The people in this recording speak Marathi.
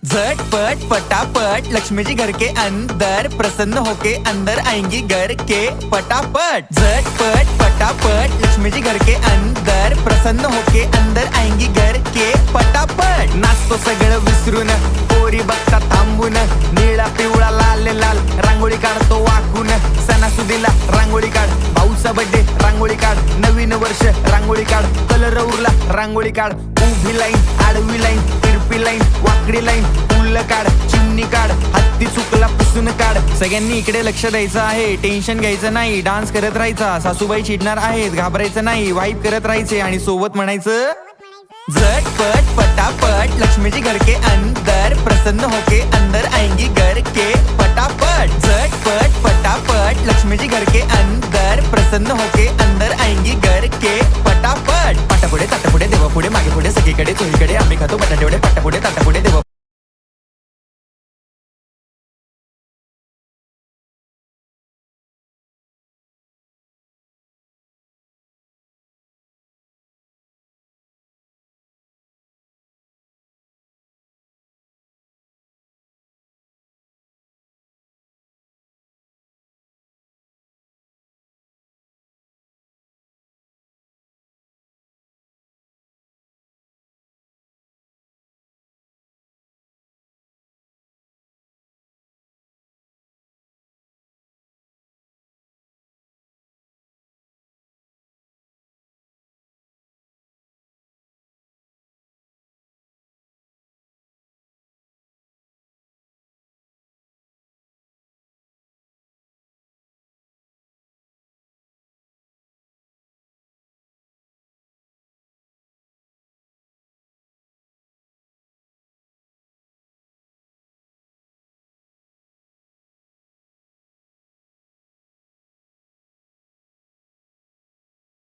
झटपट पटापट लक्ष्मी जी घर के अंदर प्रसन्न होके अंदर आएंगी घर के पटापट। झटपट पटापट लक्ष्मी जी घर के अंदर प्रसन्न होके अंदर आएंगी घर के पटापट। नाचतो सगळं विसरून पोरी बघता थांबून निळा पिवळा लाल लाल रांगोळी काढतो वाकून। सणासुदीला रांगोळी काढ, भाऊचा बर्थडे रांगोळी काढ, नवीन वर्ष रांगोळी काढ, कलर उरला रांगोळी काढ, उभी लाईन आडवी लाईन तिरपी लाईन वाकडी लाईन फुल काढ, चिमणी काढ, हत्ती चुकला पुसून काढ। सगळ्यांनी इकडे लक्ष द्यायचं आहे, टेन्शन घ्यायचं नाही, डान्स करत राहायचा। सासूबाई चिडणार आहेत, घाबरायचं नाही, वाईब करत राहायचे आणि सोबत म्हणायचं झटपट पटापट लक्ष्मी जी घर के अंदर प्रसन्न होके अंदर आएंगी घर के पटापट। झटपट पटापट लक्ष्मी जी घर के अंदर प्रसन्न होके अंदर आएंगी घर के पटापट। पाटापुढे ताटापुढे देवापुढे मागे पुढे सगळीकडे चोहीकडे आम्ही खातो बटाटेवडे पाटापुढे ताटापुढे देवा